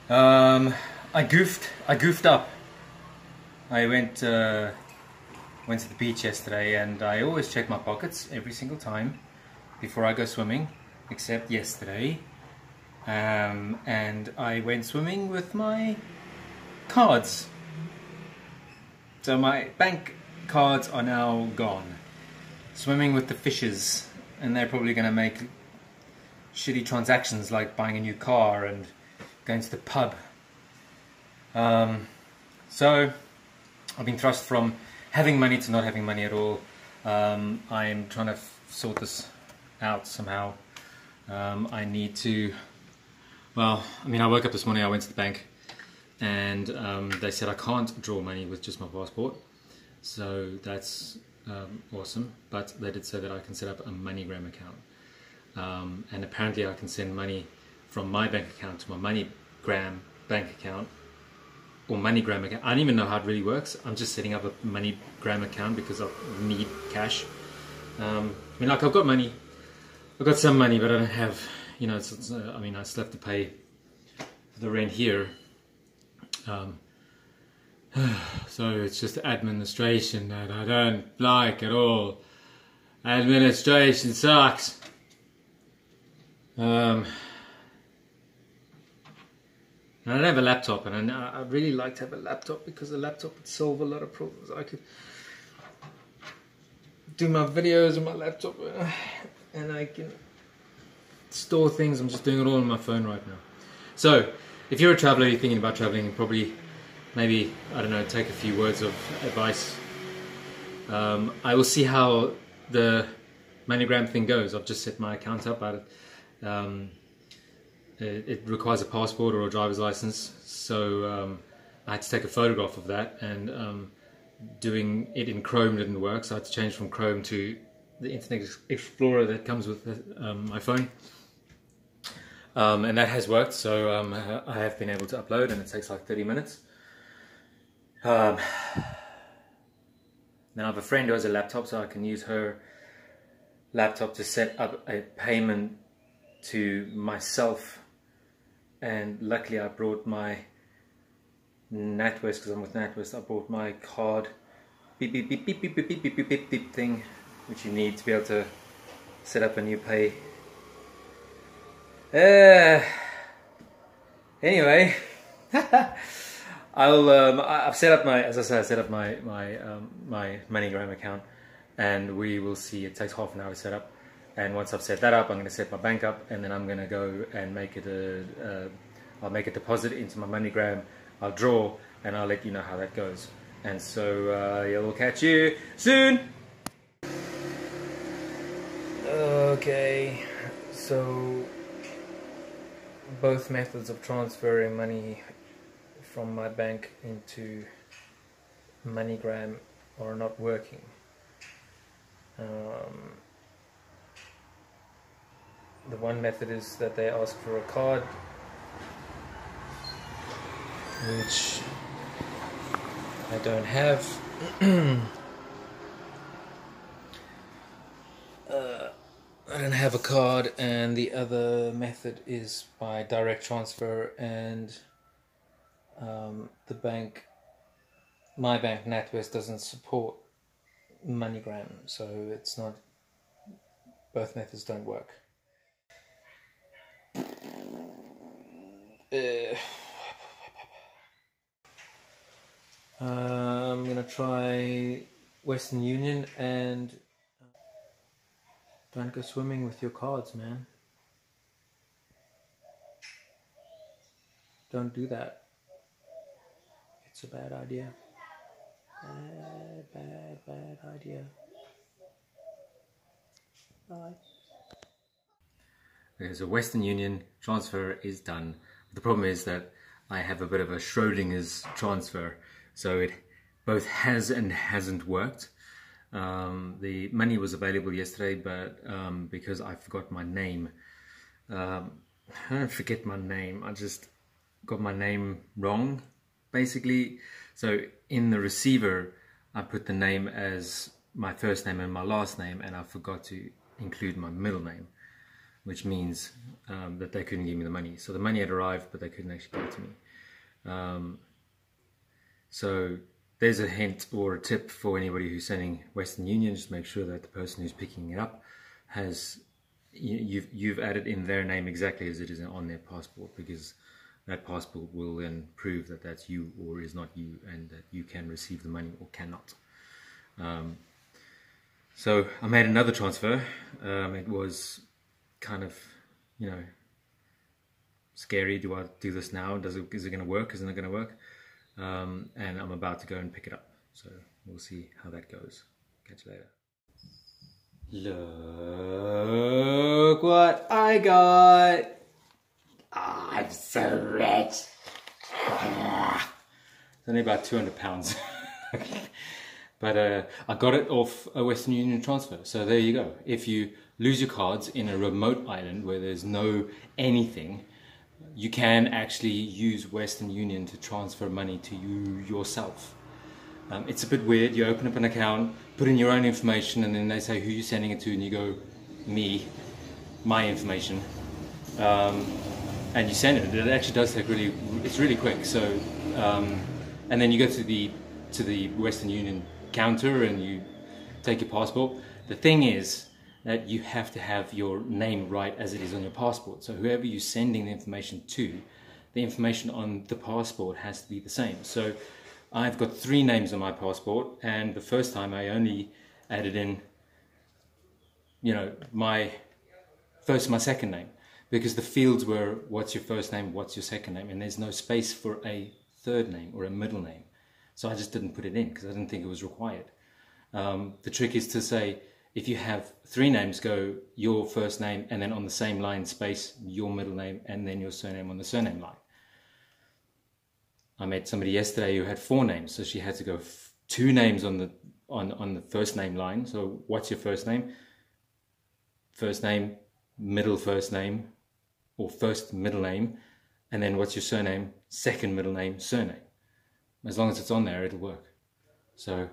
I goofed up. I went to the beach yesterday, and I always check my pockets every single time before I go swimming, except yesterday. And I went swimming with my cards. So my bank cards are now gone. Swimming with the fishes, and they're probably going to make shitty transactions like buying a new car and going to the pub. So I've been thrust from having money to not having money at all. I'm trying to sort this out somehow. I need to, well, I woke up this morning, I went to the bank, and they said I can't draw money with just my passport. So that's awesome, but they did say that I can set up a MoneyGram account. And apparently I can send money from my bank account to my MoneyGram bank account, or MoneyGram account. I don't even know how it really works. I'm just setting up a MoneyGram account because I need cash. Like I've got money, I've got some money, but I don't have, I still have to pay for the rent here. So it's just administration that I don't like at all. Administration sucks. I don't have a laptop, and I really like to have a laptop because a laptop would solve a lot of problems. I could do my videos on my laptop, and I can store things. I'm just doing it all on my phone right now. So if you're a traveler, you're thinking about traveling, and probably maybe, I don't know, take a few words of advice. I will see how the MoneyGram thing goes. I've just set my account up. It requires a passport or a driver's license, so I had to take a photograph of that, and doing it in Chrome didn't work, so I had to change from Chrome to the Internet Explorer that comes with my phone. And that has worked, so I have been able to upload, and it takes like 30 minutes. Now I have a friend who has a laptop, so I can use her laptop to set up a payment to myself. And luckily I brought my NatWest, because I'm with NatWest. I brought my card, beep beep beep beep beep beep beep beep beep beep beep thing, which you need to be able to set up a new pay. Anyway, I've set up my, as I said, I set up my MoneyGram account, and we will see. It takes half an hour to set up, and once I've set that up, I'm going to set my bank up, and then I'm going to go and make it I'll make a deposit into my MoneyGram. I'll draw, and I'll let you know how that goes. And so yeah, we'll catch you soon. Okay, so both methods of transferring money from my bank into MoneyGram are not working. The one method is that they ask for a card, which I don't have. I don't have a card, and the other method is by direct transfer, and my bank NatWest doesn't support MoneyGram, so it's not, both methods don't work. I'm gonna try Western Union, and don't go swimming with your cards, man. Don't do that. It's a bad idea. Bad idea. Bye. Okay, so Western Union transfer is done. The problem is that I have a bit of a Schrodinger's transfer, so it both has and hasn't worked. The money was available yesterday, but because I forgot my name, I don't forget my name, I just got my name wrong, basically. So in the receiver, I put the name as my first name and my last name, and I forgot to include my middle name, which means that they couldn't give me the money. So the money had arrived, but they couldn't actually give it to me. So there's a hint or a tip for anybody who's sending Western Union. Just make sure that the person who's picking it up has, you've added in their name exactly as it is on their passport, because that passport will then prove that that's you or is not you, and that you can receive the money or cannot. So I made another transfer. It was kind of, you know, scary. Do I do this now? Is it going to work? Isn't it going to work? And I'm about to go and pick it up. So we'll see how that goes. Catch you later. Look what I got. Oh, I'm so rich. It's only about 200 pounds. But I got it off a Western Union transfer. So there you go. If you lose your cards in a remote island where there's no anything, you can actually use Western Union to transfer money to you yourself. It's a bit weird. You open up an account, put in your own information, and then they say who you're sending it to, and you go, me, my information, and you send it. It actually does take it's really quick. So, and then you go to the Western Union counter and you take your passport. The thing is that you have to have your name right as it is on your passport. So whoever you're sending the information to, the information on the passport has to be the same. So I've got 3 names on my passport, and the first time I only added in, you know, my first and my second name, because the fields were what's your first name, what's your second name, and there's no space for a third name or a middle name. So I just didn't put it in because I didn't think it was required. The trick is to say, if you have 3 names, go your first name, and then on the same line space your middle name, and then your surname on the surname line. I met somebody yesterday who had 4 names, so she had to go 2 names on the first name line. So what's your first name, middle first name, or first middle name, and then what's your surname, second middle name, surname. As long as it's on there, it'll work. So